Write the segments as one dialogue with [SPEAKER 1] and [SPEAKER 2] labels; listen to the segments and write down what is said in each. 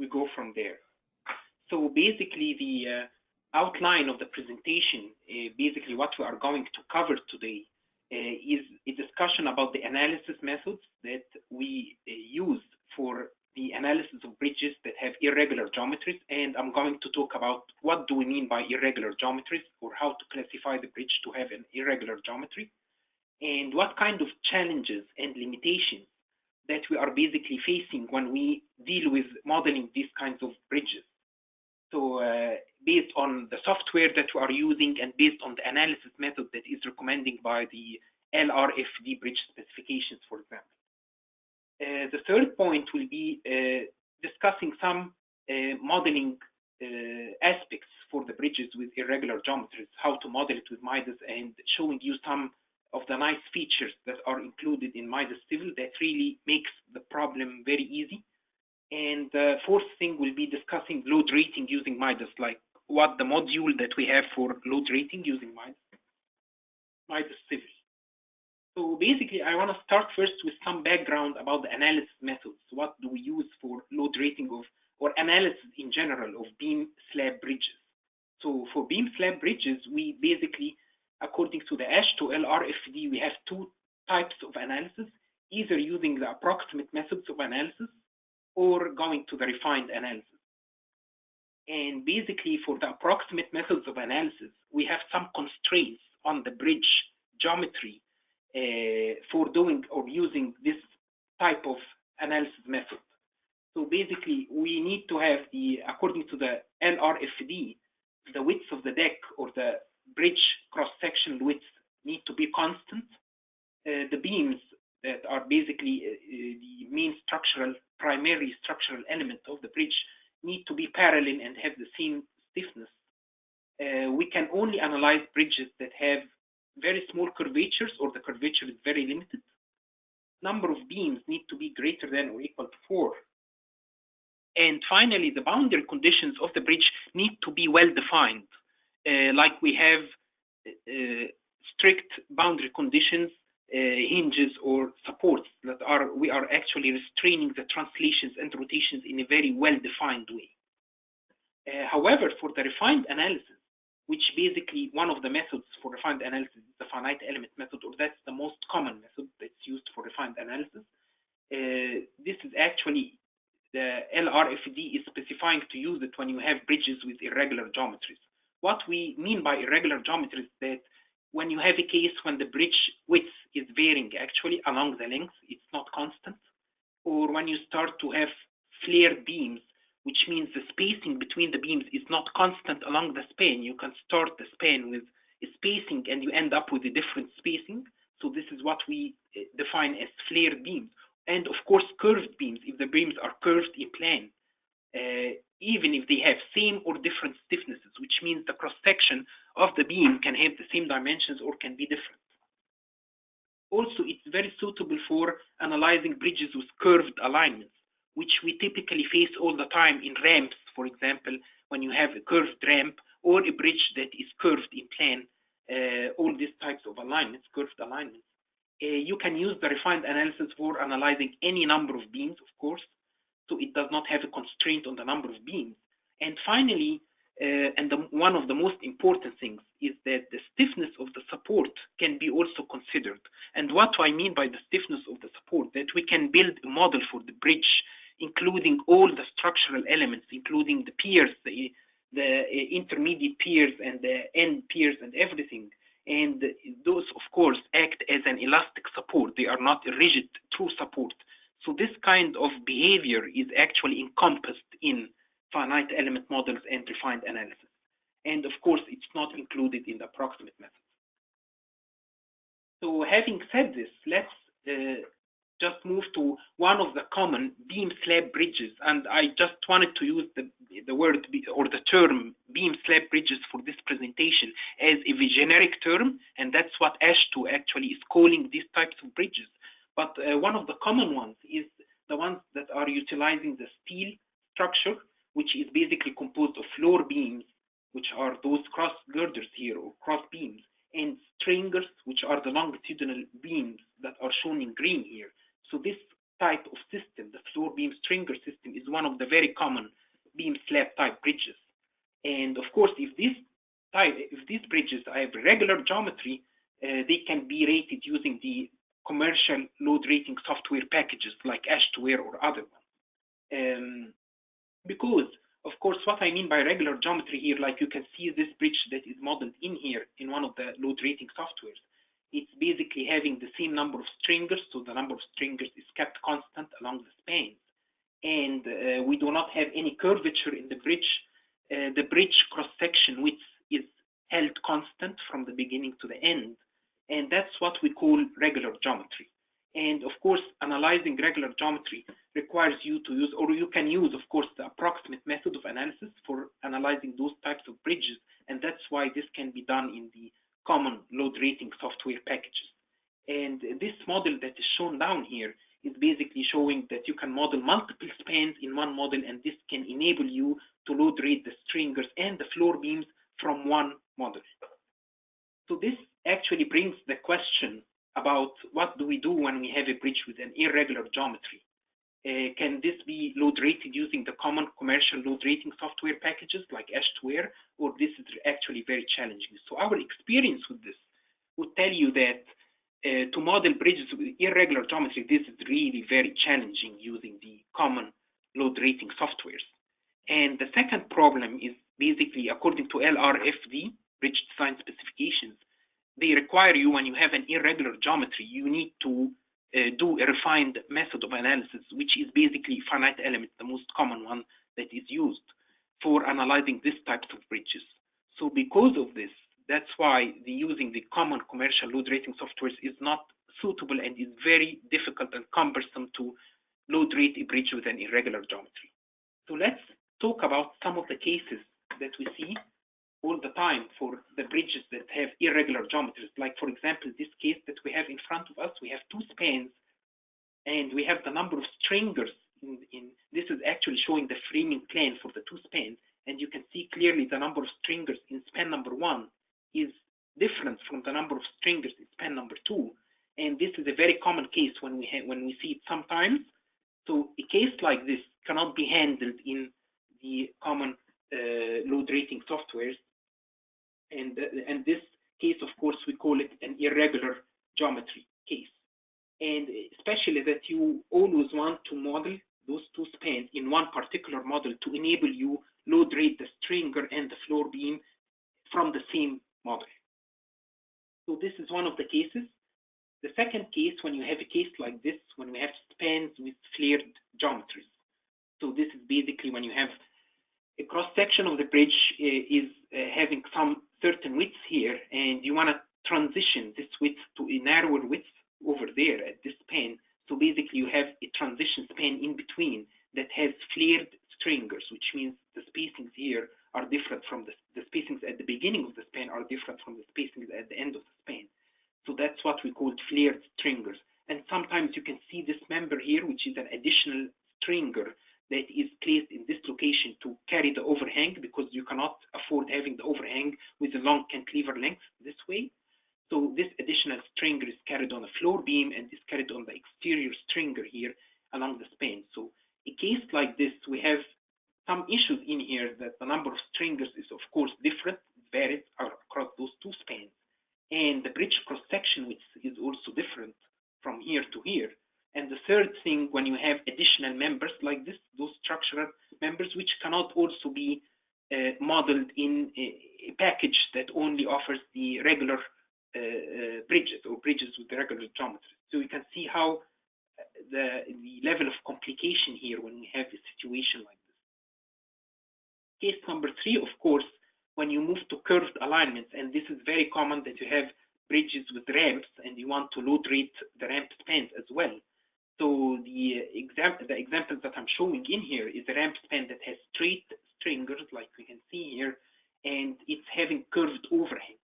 [SPEAKER 1] we go from there. So basically, the outline of the presentation, basically what we are going to cover today is a discussion about the analysis methods that we use for the analysis of bridges that have irregular geometries, and I'm going to talk about what do we mean by irregular geometries, or how to classify the bridge to have an irregular geometry, and what kind of challenges and limitations that we are basically facing when we deal with modeling these kinds of bridges. So based on the software that we are using and based on the analysis method that is recommended by the LRFD bridge specifications, for example. The third point will be discussing some modeling aspects for the bridges with irregular geometries, how to model it with MIDAS, and showing you some of the nice features that are included in MIDAS Civil that really makes the problem very easy. And the fourth thing will be discussing load rating using MIDAS, like what the module that we have for load rating using MIDAS Civil. So basically, I want to start first with some background about the analysis methods. What do we use for load rating of, or analysis in general, of beam slab bridges? So for beam slab bridges, we basically, according to the AASHTO LRFD, we have two types of analysis, either using the approximate methods of analysis or going to the refined analysis. And basically, for the approximate methods of analysis, we have some constraints on the bridge geometry for doing or using this type of analysis method. So basically, we need to have the, according to the LRFD, the width of the deck or the bridge cross-sectional width need to be constant. The beams that are basically the main primary structural element of the bridge need to be parallel and have the same stiffness. We can only analyze bridges that have very small curvatures, or the curvature is very limited. Number of beams need to be greater than or equal to 4. And finally, the boundary conditions of the bridge need to be well defined. Like we have strict boundary conditions, hinges or supports that we are actually restraining the translations and rotations in a very well defined way. However, for the refined analysis, which basically one of the methods for refined analysis is the finite element method, or that's the most common method that's used for refined analysis. This is actually, the LRFD is specifying to use it when you have bridges with irregular geometries. What we mean by irregular geometries is that when you have a case when the bridge width is varying actually along the length, it's not constant, or when you start to have flared beams, which means the spacing between the beams is not constant along the span. You can start the span with a spacing and you end up with a different spacing. So this is what we define as flared beams. And of course, curved beams, if the beams are curved in plane, even if they have same or different stiffnesses, which means the cross-section of the beam can have the same dimensions or can be different. Also, it's very suitable for analyzing bridges with curved alignments, which we typically face all the time in ramps, for example, when you have a curved ramp or a bridge that is curved in plane, all these types of alignments, curved alignments. You can use the refined analysis for analyzing any number of beams, of course, so it does not have a constraint on the number of beams. And finally, one of the most important things is that the stiffness of the support can be also considered. And what do I mean by the stiffness of the support? That we can build a model for the bridge, including all the structural elements, including the piers, the intermediate piers and the end piers and everything. And those, of course, act as an elastic support. They are not a rigid, true support. So this kind of behavior is actually encompassed in finite element models and refined analysis. And of course, it's not included in the approximate method. So having said this, let's just move to one of the common beam slab bridges. And I just wanted to use the word or the term beam slab bridges for this presentation as a generic term. And that's what AASHTO actually is calling these types of bridges. But one of the common ones is the ones that are utilizing the steel structure, which is basically composed of floor beams, which are those cross girders here or cross beams, and stringers, which are the longitudinal beams that are shown in green here. So this type of system, the floor beam stringer system, is one of the very common beam slab type bridges. And of course, if these bridges have regular geometry, they can be rated using the commercial load rating software packages like AASHTOWare or other ones. Because, of course, what I mean by regular geometry here, like you can see this bridge that is modeled in here in one of the load rating softwares. It's basically having the same number of stringers, so the number of stringers is kept constant along the spans. And we do not have any curvature in the bridge. The bridge cross-section width is held constant from the beginning to the end. And that's what we call regular geometry. And of course, analyzing regular geometry requires you to use, or you can use, of course, the approximate method of analysis for analyzing those types of bridges. And that's why this can be done in the common load rating software packages. And this model that is shown down here is basically showing that you can model multiple spans in one model, and this can enable you to load rate the stringers and the floor beams from one model. So this actually brings the question about what do we do when we have a bridge with an irregular geometry. Can this be load rated using the common commercial load rating software packages like AASHTOWare, or this is actually very challenging? So our experience with this would tell you that to model bridges with irregular geometry, this is really very challenging using the common load rating softwares. And the second problem is basically, according to LRFD, Bridge Design Specifications, they require you, when you have an irregular geometry, you need to do a refined method of analysis, which is basically finite element, the most common one that is used for analyzing this types of bridges. So because of this, that's why using the common commercial load rating softwares is not suitable and is very difficult and cumbersome to load rate a bridge with an irregular geometry. So let's talk about some of the cases that we see all the time for the bridges that have irregular geometries. Like, for example, this case that we have in front of us, we have two spans, and we have the number of stringers this is actually showing the framing plane for the two spans, and you can see clearly the number of stringers in span number 1 is different from the number of stringers in span number 2. And this is a very common case when we see it sometimes. So a case like this cannot be handled in the common load rating softwares. And this case, of course, we call it an irregular geometry case. And especially that you always want to model those two spans in one particular model to enable you load rate the stringer and the floor beam from the same model. So this is one of the cases. The second case, when you have a case like this, when we have spans with flared geometries. So this is basically when you have a cross-section of the bridge is having some certain width here, and you want to transition this width to a narrower width over there at this span. So basically you have a transition span in between that has flared stringers, which means the spacings here are different from the spacings at the beginning of the span are different from the spacings at the end of the span. So that's what we call flared stringers. And sometimes you can see this member here, which is an additional stringer that is placed in this location to carry the overhang, because you cannot afford having the overhang with a long cantilever length this way. So this additional stringer is carried on a floor beam and is carried on the exterior stringer here along the span. So a case like this, we have some issues in here that the number of stringers is of course different, varies across those two spans. And the bridge cross-section width is also different from here to here. And the third thing, when you have additional members like this, those structural members, which cannot also be modeled in a package that only offers the regular bridges or bridges with regular geometry. So you can see how the level of complication here when we have a situation like this. Case number 3, of course, when you move to curved alignments, and this is very common that you have bridges with ramps and you want to load rate the ramp spans as well. So the examples that I'm showing in here is a ramp span that has straight stringers, like we can see here, and it's having curved overhang.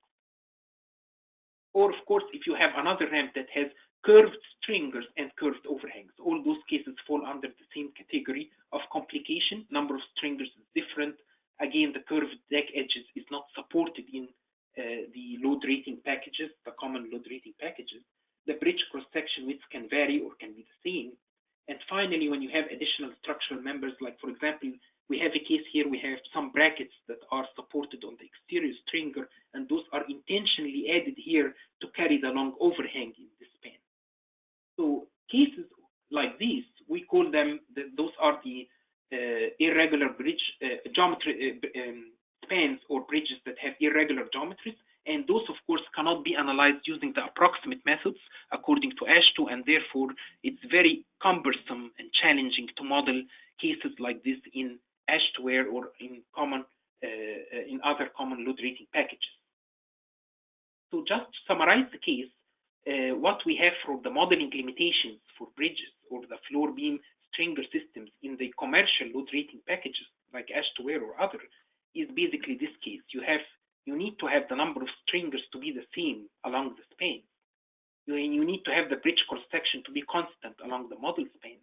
[SPEAKER 1] Or of course, if you have another ramp that has curved stringers and curved overhangs, all those cases fall under the same category of complication. Number of stringers is different. Again, the curved deck edges is not supported in the load rating packages, the common load rating packages. The bridge cross-section width can vary or can be the same. And finally, when you have additional structural members, like for example, we have a case here, we have some brackets that are supported on the exterior stringer, and those are intentionally added here to carry the long overhang in the span. So cases like these, we call them, those are the irregular bridge geometry spans or bridges that have irregular geometries, and those of course cannot be analyzed using the approximate methods according to AASHTO, and therefore it's very cumbersome and challenging to model cases like this in AASHTOware or in other common load rating packages. So just to summarize the case, what we have for the modeling limitations for bridges or the floor beam stringer systems in the commercial load rating packages like AASHTOware or other is basically this case. You need to have the number of stringers to be the same along the span. You need to have the bridge cross section to be constant along the model span.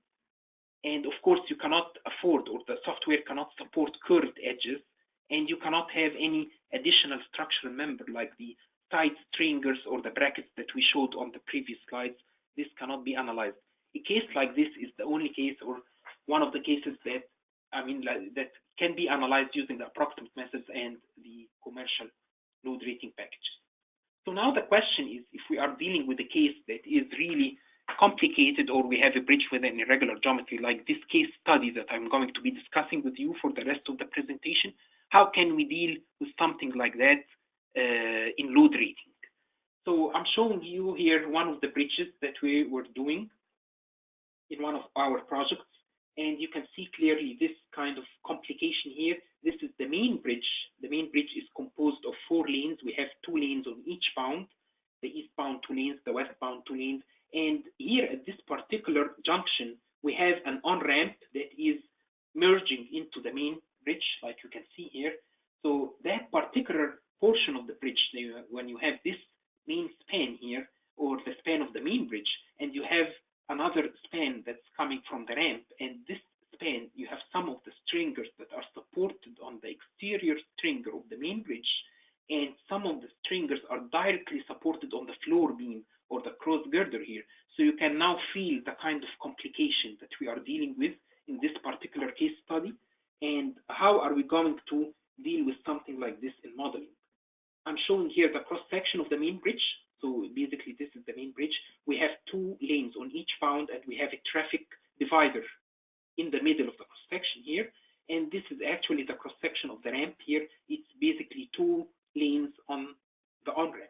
[SPEAKER 1] And of course, you cannot afford, or the software cannot support curved edges, and you cannot have any additional structural member like the side stringers or the brackets that we showed on the previous slides. This cannot be analyzed. A case like this is the only case, or one of the cases that that can be analyzed using the approximate methods and the commercial load rating packages. So now the question is, if we are dealing with a case that is really complicated, or we have a bridge with an irregular geometry like this case study that I'm going to be discussing with you for the rest of the presentation, how can we deal with something like that in load rating? So I'm showing you here one of the bridges that we were doing in one of our projects, and you can see clearly this kind of complication here. This is the main bridge. The main bridge is composed of 4 lanes. We have 2 lanes on each bound, the eastbound 2 lanes, the westbound 2 lanes. And here at this particular junction, we have an on-ramp that is merging into the main bridge, like you can see here. So that particular portion of the bridge, when you have this main span here, or the span of the main bridge, and you have another span that's coming from the ramp, and this span, you have some of the stringers that are supported on the exterior stringer of the main bridge, and some of the stringers are directly supported on the floor beam or the cross girder here. So you can now feel the kind of complication that we are dealing with in this particular case study, and how are we going to deal with something like this in modeling. I'm showing here the cross section of the main bridge. So basically, this is the main bridge. We have 2 lanes on each bound, and we have a traffic divider in the middle of the cross section here. And this is actually the cross section of the ramp here. It's basically 2 lanes on the on-ramp.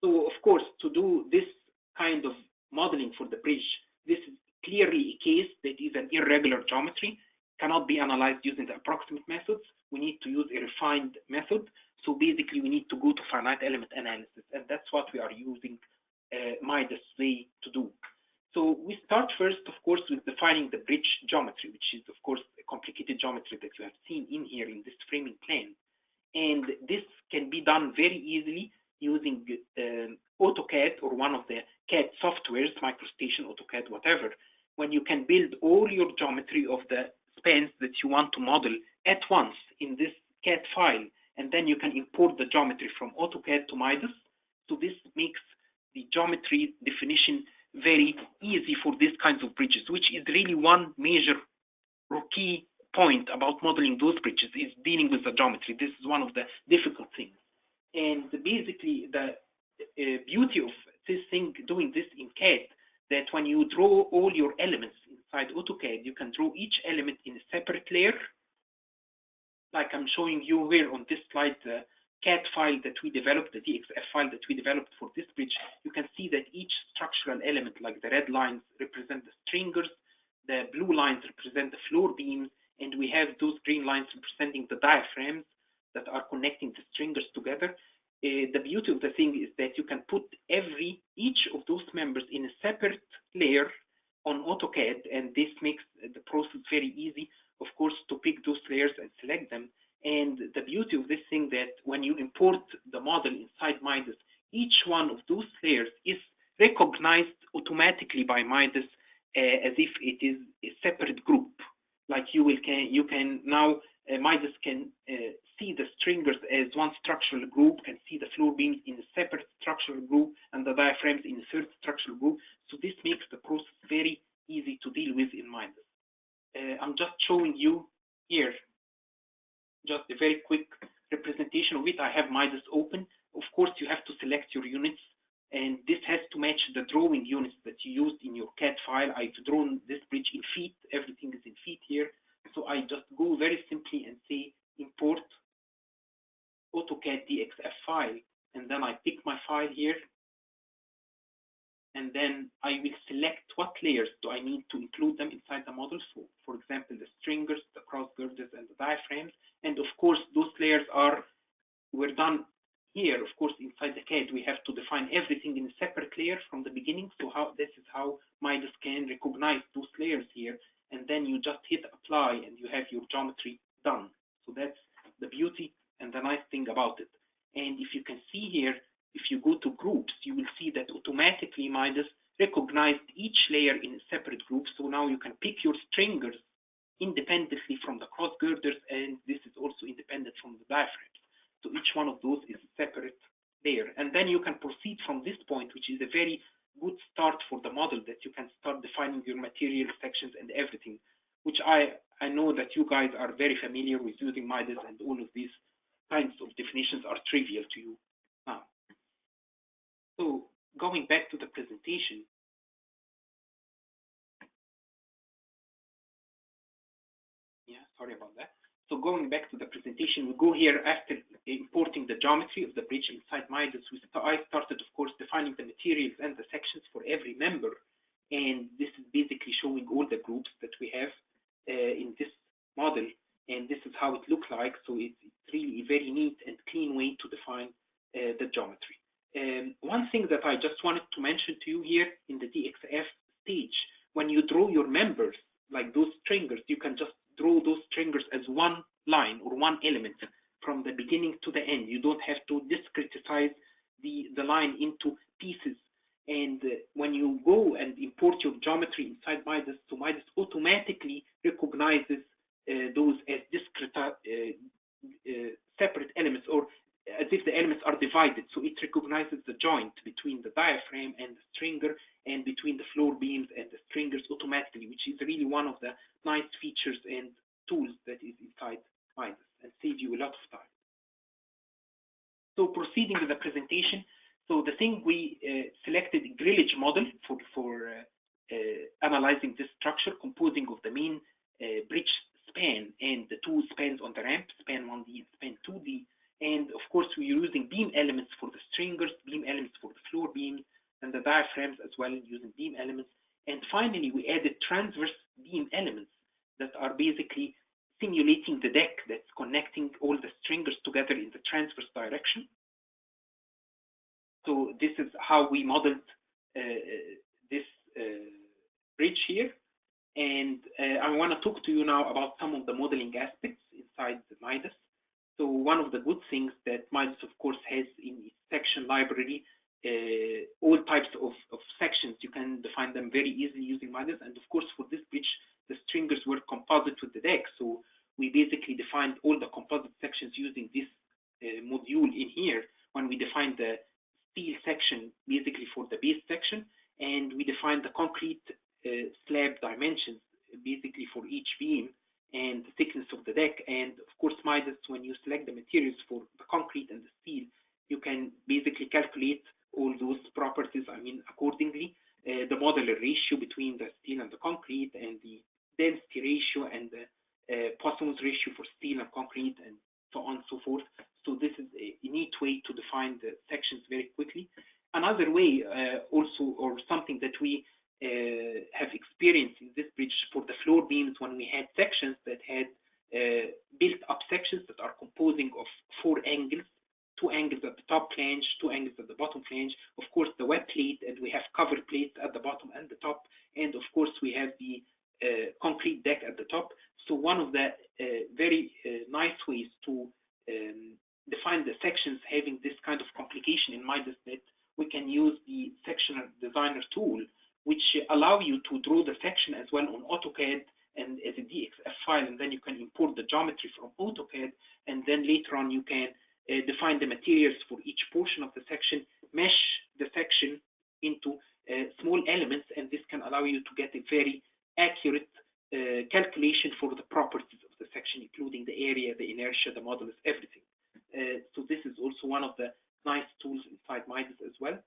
[SPEAKER 1] So of course, to do this kind of modeling for the bridge, this is clearly a case that is an irregular geometry, cannot be analyzed using the approximate methods. We need to use a refined method. So basically, we need to go to finite element analysis, and that's what we are using MIDAS way to do. So we start first, of course, with defining the bridge geometry, which is, of course, a complicated geometry that you have seen in here in this framing plane. And this can be done very easily using AutoCAD or one of the CAD softwares, MicroStation, AutoCAD, whatever, when you can build all your geometry of the spans that you want to model at once in this CAD file, and then you can import the geometry from AutoCAD to MIDAS. So this makes the geometry definition very easy for these kinds of bridges, which is really one major or key point about modeling those bridges, is dealing with the geometry. This is one of the difficult things. And basically, the beauty of this thing, doing this in CAD, that when you draw all your elements inside AutoCAD, you can draw each element in a separate layer. Like I'm showing you here on this slide, the CAD file that we developed, the DXF file that we developed for this bridge, you can see that each structural element, like the red lines, represent the stringers, the blue lines represent the floor beams, and we have those green lines representing the diaphragms that are connecting the stringers together. The beauty of the thing is that you can put each of those members in a separate layer on AutoCAD, and this makes the process very easy, of course, to pick those layers and select them. And the beauty of this thing, that when you import the model inside MIDAS, each one of those layers is recognized automatically by MIDAS as if it is a separate group. Like you can now, MIDAS can see the stringers as one structural group, can see the floor beams in a separate structural group, and the diaphragms in a third structural group. So this makes the process very easy to deal with in MIDAS. I'm just showing you here just a very quick representation of it. I have MIDAS open. Of course, you have to select your units, and this has to match the drawing units that you used in your CAD file. I've drawn this bridge in feet. Everything is in feet here. So I just go very simply and say import AutoCAD DXF file, and then I pick my file here, and then I will select what layers do I need to include them inside the model. So, for example, the stringers, the cross girders, and the diaphragms. And of course, those layers were done here. Of course, inside the CAD, we have to define everything in a separate layer from the beginning. So this is how MIDAS can recognize those layers here. And then you just hit apply, and you have your geometry done. So that's the beauty and the nice thing about it. And if you can see here, if you go to groups, you will see that automatically MIDAS recognized each layer in a separate group. So now you can pick your stringers independently from the cross girders, and this is also independent from the diaphragms. So each one of those is a separate layer. And then you can proceed from this point, which is a very good start for the model, that you can start defining your material sections and everything, which I know that you guys are very familiar with using MIDAS, and all of these kinds of definitions are trivial to you now. So going back to the presentation, sorry about that. So going back to the presentation, we go here after importing the geometry of the bridge inside MIDAS. I started, of course, defining the materials and the sections for every member. And this is basically showing all the groups that we have in this model. And this is how it looks like. So it's really a very neat and clean way to define the geometry. One thing that I just wanted to mention to you here in the DXF stage, when you draw your members, like those stringers, you can just draw those stringers as one line or one element from the beginning to the end. You don't have to discretize the line into pieces. And when you go and import your geometry inside MIDAS, so MIDAS automatically recognizes those as discrete, separate elements, or as if the elements are divided. So it recognizes the joint between the diaphragm and the stringer, and between the floor beams and the stringers automatically, which is really one of the nice features and tools that is inside MIDAS, and saves you a lot of time. So proceeding with the presentation, so the thing we selected a grillage model for analyzing this structure, composing of the main bridge span and the two spans on the ramp, span 1D and span 2D. And of course, we're using beam elements for the stringers, beam elements for the floor beams, and the diaphragms as well, using beam elements. And finally, we added transverse beam elements that are basically simulating the deck that's connecting all the stringers together in the transverse direction. So this is how we modeled this bridge here. And I want to talk to you now about some of the modeling aspects inside the MIDAS. So one of the good things that MIDAS, of course, has in its section library, all types of sections. You can define them very easily using MIDAS. And of course, for this bridge, the stringers were composite with the deck. So we basically defined all the composite sections using this module in here, when we defined the steel section basically for the base section, and we defined the concrete slab dimensions basically for each beam, and the thickness of the deck. And of course, MIDAS, when you select the materials for the concrete and the steel, you can basically calculate all those properties, accordingly. The modular ratio between the steel and the concrete, and the density ratio, and the Poisson's ratio for steel and concrete, and so on and so forth. So this is a neat way to define the sections very quickly. Another way also, or something that we have experienced in this bridge for the floor beams, when we had sections that had built up sections that are composing of 4 angles, 2 angles at the top flange, 2 angles at the bottom flange, of course the web plate, and we have cover plates at the bottom and the top, and of course we have the concrete deck at the top. So one of the very nice ways to define the sections having this kind of complication in MIDAS, that we can use the sectional designer tool, which allow you to draw the section as well on AutoCAD and as a DXF file, and then you can import the geometry from AutoCAD, and then later on you can define the materials for each portion of the section, mesh the section into small elements, and this can allow you to get a very accurate calculation for the properties of the section, including the area, the inertia, the modulus, everything. So this is also one of the nice tools inside MIDAS as well.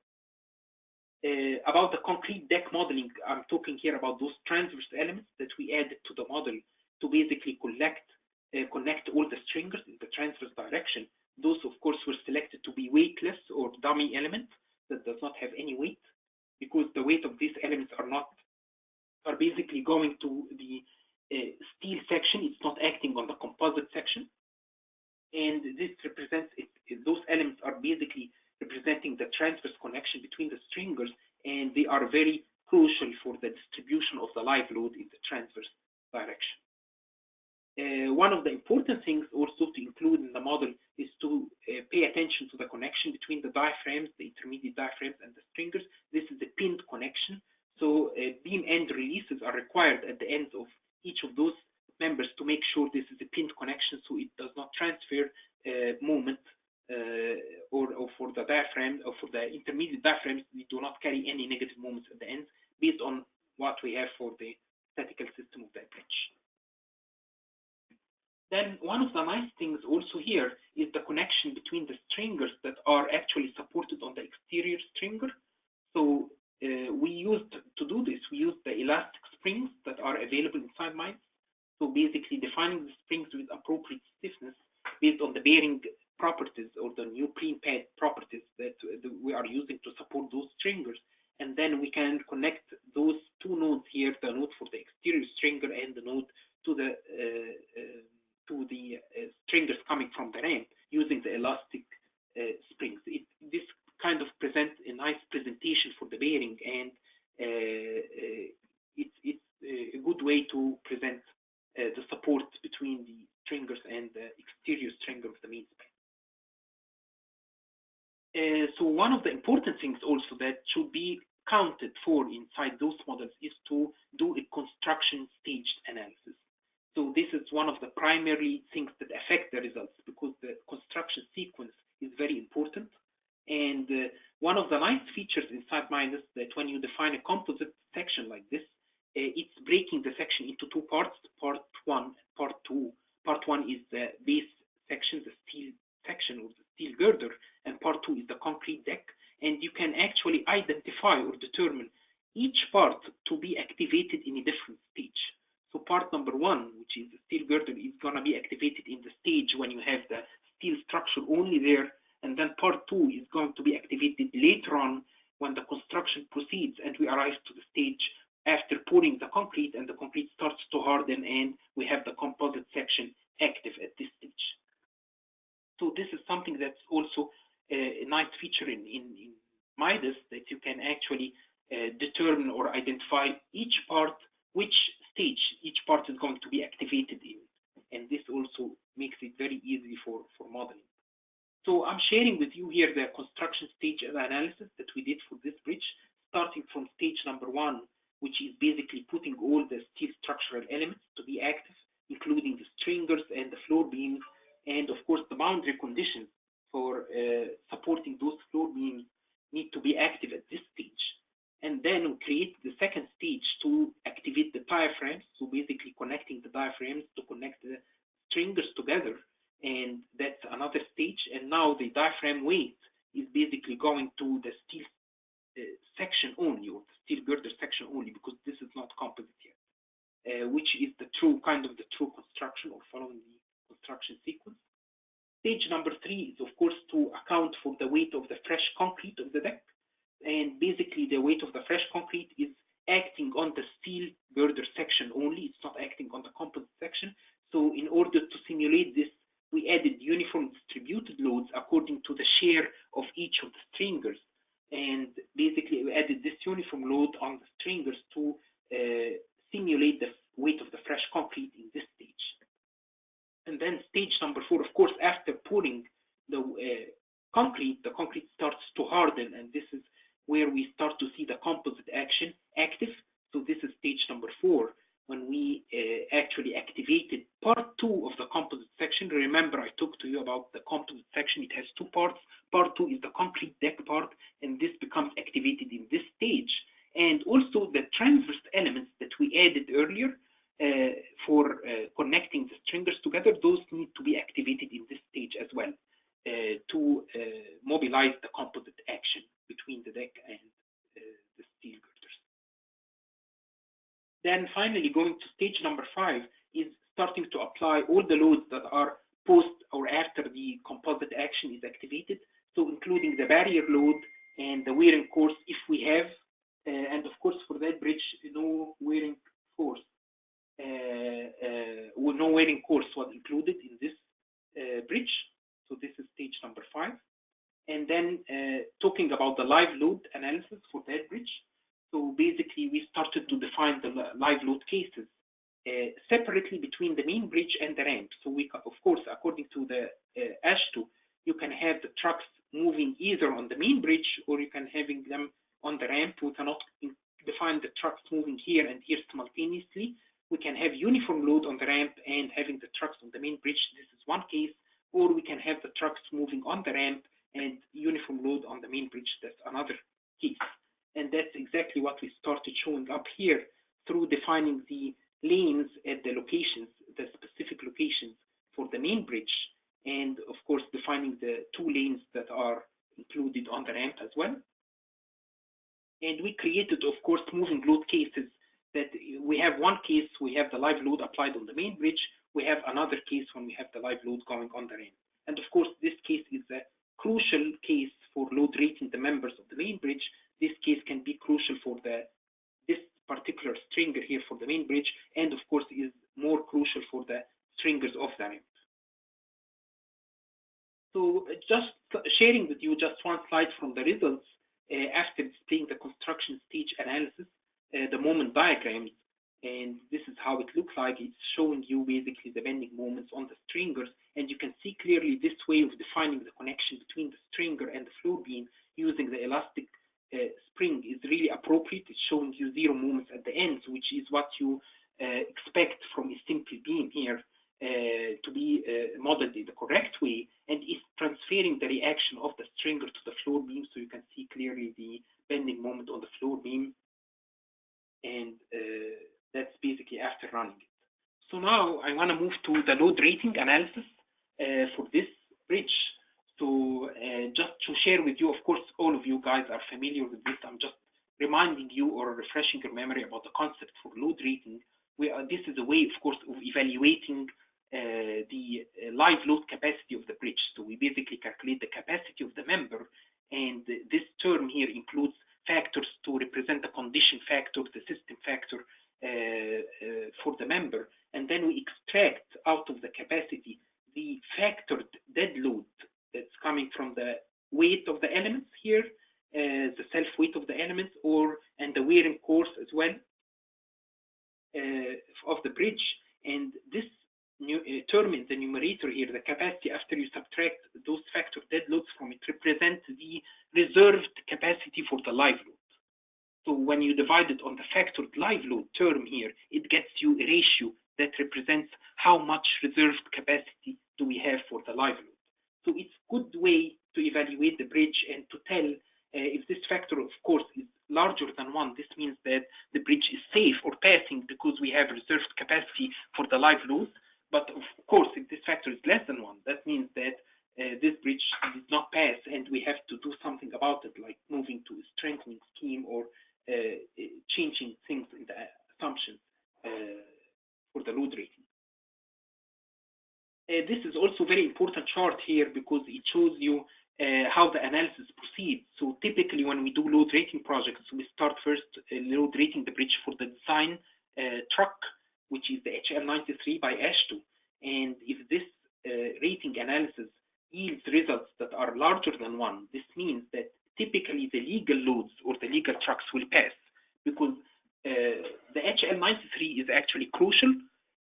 [SPEAKER 1] About the concrete deck modeling, I'm talking here about those transverse elements that we added to the model to basically connect all the stringers in the transverse direction. Those, of course, were selected to be weightless or dummy elements that does not have any weight, because the weight of these elements are basically going to the steel section. It's not acting on the composite section, and this represents it. Those elements are basically representing the transverse connection between the stringers, and they are very crucial for the distribution of the live load in the transverse direction. One of the important things also to include in the model is to pay attention to the connection between the diaphragms, the intermediate diaphragms, and the stringers. This is a pinned connection, so beam end releases are required at the ends of each of those members to make sure this is a pinned connection, so it does not transfer moment, or for the diaphragm, or for the intermediate diaphragms, we do not carry any negative moments at the ends based on what we have for the statical system of the bridge. Then one of the nice things also here is the connection between the stringers that are actually supported on the exterior stringer. So we used to do this, we used the elastic springs that are available inside MIDAS. So basically defining the springs with appropriate stiffness based on the bearing properties or the neoprene pad properties that we are using to support those stringers. And then we can connect those two nodes here, the node for the exterior stringer and the node to the stringers coming from the ramp using the elastic springs. This kind of presents a nice presentation for the bearing, and it's a good way to present the support between the stringers and the exterior stringer of the main span. So one of the important things also that should be counted for inside those models is to do a construction staged analysis. So this is one of the primary things that affect the results, because the construction sequence is very important. And one of the nice features inside MIDAS that when you define a composite section like this, it's breaking the section into two parts, part one and part two. Part one is the base section, the steel section or the steel girder, and part two is the concrete deck. And you can actually identify or determine each part to be activated in a different stage. So part number one, which is the steel girder, is going to be activated in the stage when you have the steel structure only there. And then part two is going to be activated later on when the construction proceeds and we arrive to the stage after pouring the concrete and the concrete starts to harden and we have the composite section active at this stage. So this is something that's also a nice feature in MIDAS, that you can actually determine or identify each part, which stage each part is going to be activated in. And this also makes it very easy for modeling. So I'm sharing with you here the construction stage analysis that we did for this bridge, starting from stage number one, which is basically putting all the steel structural elements to be active, including the stringers and the floor beams, and of course the boundary conditions for supporting those floor beams need to be active at this stage. And then we create the second stage to activate the diaphragms, so basically connecting the diaphragms to connect the stringers together, and that's another stage. And now the diaphragm weight is basically going to the steel section only, or the steel girder section only, because this is not composite yet, which is the true construction or following the construction sequence. Stage number three is of course to account for the weight of the fresh concrete of the deck, and basically the weight of the fresh concrete is acting on the steel girder section only, it's not acting on the composite section. So in order to simulate this, we added uniform distributed loads according to the share of each of the stringers, and basically we added this uniform load on the stringers to simulate the weight of the fresh concrete in this stage. And then stage number four, of course, after pouring the concrete starts to harden, and this is where we start to see the composite action active. So this is stage number four, when we actually activated part two of the composite section section. Remember, I talked to you about the composite section. It has two parts. Part 2 is the concrete deck part, and this becomes activated in this stage. And also the transverse elements that we added earlier for connecting the stringers together, those need to be activated in this stage as well to mobilize the composite action between the deck and the steel girders. Then finally, going to stage number 5 is starting to apply all the loads that are post or after the composite action is activated, so including the barrier load and the wearing force if we have, and of course for that bridge, no wearing force. No wearing force was included in this bridge, so this is stage number 5. And then talking about the live load analysis for that bridge. So basically, we started to define the live load cases separately between the main bridge and the ramp. So we, of course, according to the AASHTO, you can have the trucks moving either on the main bridge or you can having them on the ramp. We cannot define the trucks moving here and here simultaneously. We can have uniform load on the ramp and having the trucks on the main bridge. This is one case. Or we can have the trucks moving on the ramp and uniform load on the main bridge. That's another case. And that's exactly what we started showing up here through defining the lanes at the locations, the specific locations for the main bridge, and of course defining the 2 lanes that are included on the ramp as well. And we created, of course, moving load cases that we have one case, we have the live load applied on the main bridge. We have another case when we have the live load going on the ramp. And of course, this case is a crucial case for load rating the members of the main bridge. This case can be crucial for this particular stringer here for the main bridge, and of course is more crucial for the stringers of the ramp. So just sharing with you just one slide from the results after displaying the construction stage analysis, the moment diagrams, and this is how it looks like. It's showing you basically the bending moments on the stringers, and you can see clearly this way of defining the connection between the stringer and the floor beam using the elastic spring is really appropriate. It's showing you 0 moments at the ends, which is what you expect from a simple beam here to be modeled in the correct way, and is transferring the reaction of the stringer to the floor beam, so you can see clearly the bending moment on the floor beam, and that's basically after running it. So now I want to move to the load rating analysis for this bridge. So just to share with you, of course, all of you guys are familiar with this. I'm just reminding you or refreshing your memory about the concept for load rating. This is a way, of course, of evaluating the live load capacity of the bridge. So we basically calculate the capacity of the member, and this term here includes factors to represent the condition factor, the system factor for the member, and then we extract out of the capacity the factored dead load that's coming from the weight of the elements here, the self weight of the elements, and the wearing force as well of the bridge. And this term in the numerator here, the capacity, after you subtract those factor dead loads from it, represents the reserved capacity for the live load. So when you divide it on the factored live load term here, it gets you a ratio that represents how much reserved capacity do we have for the live load. So it's a good way to evaluate the bridge and to tell if this factor, of course, is larger than 1. This means that the bridge is safe or passing because we have reserved capacity for the live load. But of course, if this factor is less than 1, that means that this bridge did not pass, and we have to do something about it, like moving to a strengthening scheme or changing things in the assumptions for the load rating. This is also a very important chart here because it shows you how the analysis proceeds. So typically when we do load rating projects, we start first load rating the bridge for the design truck, which is the HL93 by AASHTO. And if this rating analysis yields results that are larger than 1, this means that typically the legal loads or the legal trucks will pass, because the HL93 is actually crucial.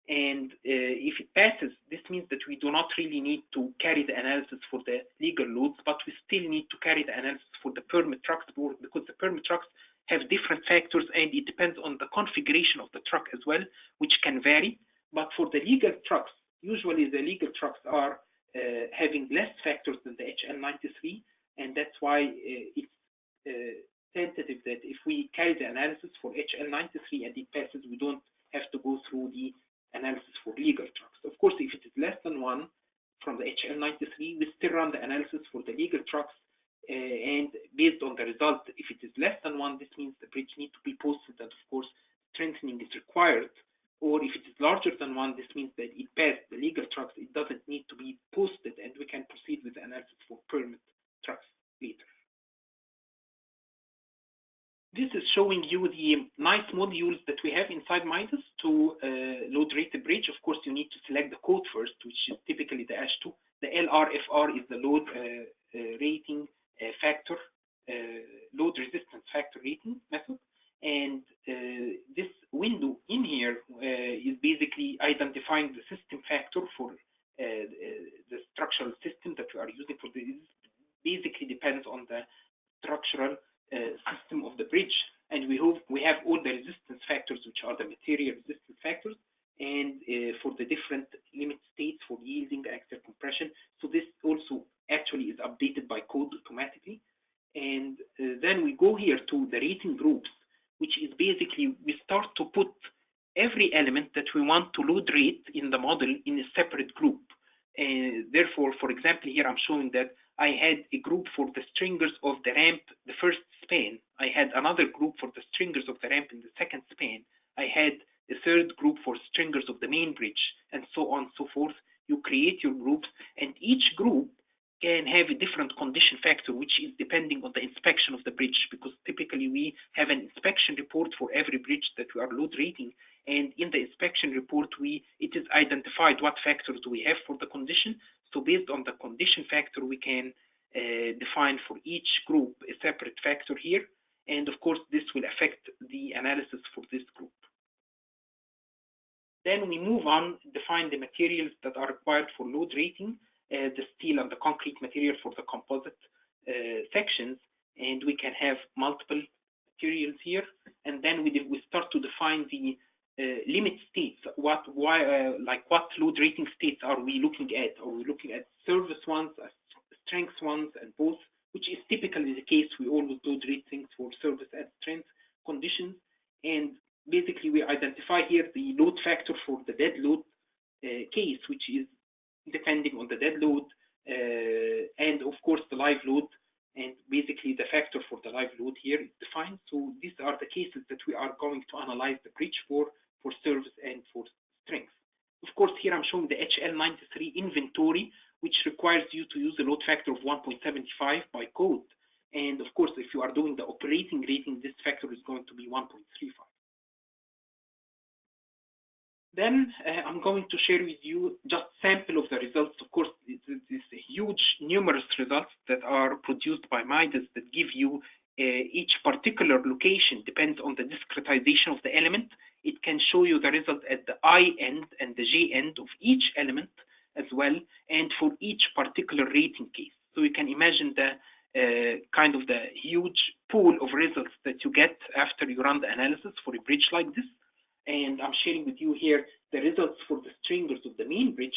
[SPEAKER 1] And if it passes, this means that we do not really need to carry the analysis for the legal loads, but we still need to carry the analysis for the permit trucks board, because the permit trucks have different factors and it depends on the configuration of the truck as well, which can vary. But for the legal trucks, usually the legal trucks are having less factors than the HL93, and that's why it's tentative that if we carry the analysis for HL93 and it passes, we don't have to go through the analysis for legal trucks. Of course, if it is less than 1 from the HL93, we still run the analysis for the legal trucks, and based on the result, if it is less than 1, this means the bridge needs to be posted, and of course, strengthening is required. Or if it is larger than 1, this means that it passed the legal trucks, it doesn't need to be posted, and we can proceed with the analysis for permit trucks later. This is showing you the nice modules that we have inside MIDAS to load rate the bridge. Of course, you need to select the code first, which is typically the AASHTO. The LRFR is the load rating factor, load resistance factor rating method. And this window in here is basically identifying the system factor for the structural system that we are using for this. Basically depends on the structural system of the bridge, and we have all the resistance factors, which are the material resistance factors, and for the different limit states for yielding, axial compression. So this also actually is updated by code automatically. And then we go here to the rating groups, which is basically we start to put every element that we want to load rate in the model in a separate group. And therefore, for example, here I'm showing that I had a group for the stringers of the ramp, the first span. I had another group for the stringers of the ramp in the second span. I had a third group for stringers of the main bridge, and so on and so forth. You create your groups, and each group can have a different condition factor, which is depending on the inspection of the bridge, because typically we have an inspection report for every bridge that we are load rating, and in the inspection report it is identified what factors do we have for the condition. So based on the condition factor, we can define for each group a separate factor here, and of course this will affect the analysis for this group. Then we move on, define the materials that are required for load rating, the steel and the concrete material for the composite sections, and we can have multiple materials here. And then we start to define the limit states. What load rating states are we looking at? Are we looking at service ones, strength ones, and both? Which is typically the case. We always load rate things for service and strength conditions. And basically, we identify here the load factor for the dead load case, which is depending on the dead load and of course the live load, and basically the factor for the live load here is defined. So these are the cases that we are going to analyze the bridge for service and for strength. Of course, here I'm showing the HL93 inventory, which requires you to use a load factor of 1.75 by code. And of course, if you are doing the operating rating, this factor is going to be 1.35. Then I'm going to share with you just sample of the results. Of course, this huge numerous results that are produced by MIDAS that give you each particular location depends on the discretization of the element. It can show you the result at the I end and the J end of each element as well, and for each particular rating case. So you can imagine the kind of the huge pool of results that you get after you run the analysis for a bridge like this. And I'm sharing with you here the results for the stringers of the main bridge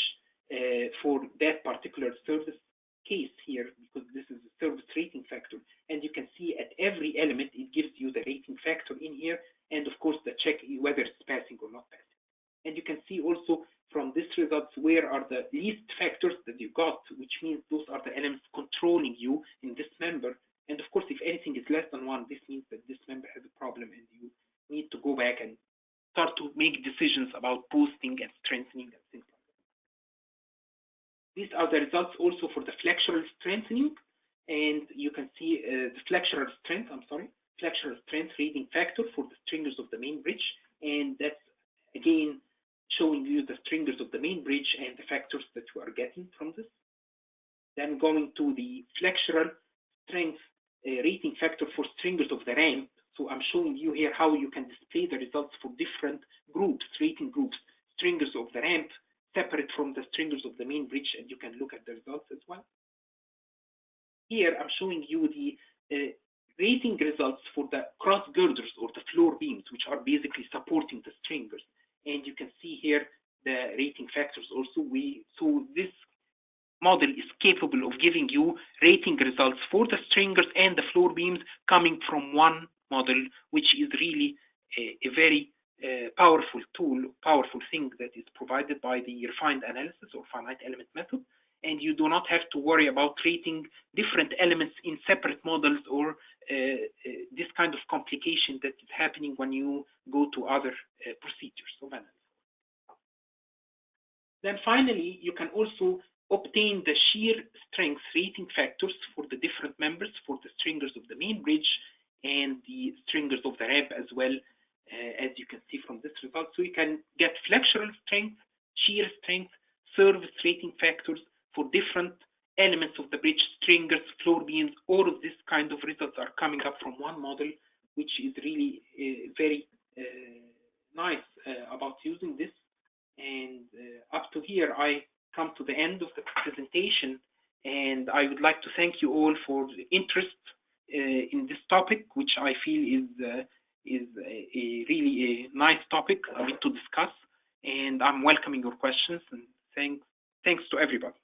[SPEAKER 1] for that particular service case here, because this is the service rating factor. And you can see at every element, it gives you the rating factor in here, and of course the check whether it's passing or not passing. And you can see also from this results where are the least factors that you got, which means those are the elements controlling you in this member. And of course, if anything is less than 1, this means that this member has a problem and you need to go back and start to make decisions about posting and strengthening and things like that. These are the results also for the flexural strengthening, and you can see the flexural strength rating factor for the stringers of the main bridge, and that's again showing you the stringers of the main bridge and the factors that you are getting from this. Then going to the flexural strength rating factor for stringers of the ramp. So I'm showing you here how you can display the results for different groups, rating groups, stringers of the ramp, separate from the stringers of the main bridge, and you can look at the results as well. Here I'm showing you the rating results for the cross girders or the floor beams, which are basically supporting the stringers. And you can see here the rating factors also. So this model is capable of giving you rating results for the stringers and the floor beams coming from one model, which is really a very powerful tool, powerful thing that is provided by the refined analysis or finite element method. And you do not have to worry about rating different elements in separate models or this kind of complication that is happening when you go to other procedures of analysis. Then finally, you can also obtain the shear strength rating factors for the different members, for the stringers of the main bridge and the stringers of the ramp as well, as you can see from this result. So you can get flexural strength, shear strength, service rating factors for different elements of the bridge, stringers, floor beams. All of this kind of results are coming up from one model, which is really very nice about using this. And up to here, I come to the end of the presentation, and I would like to thank you all for the interest in this topic, which I feel is a really a nice topic to discuss. And I'm welcoming your questions, and thanks to everybody.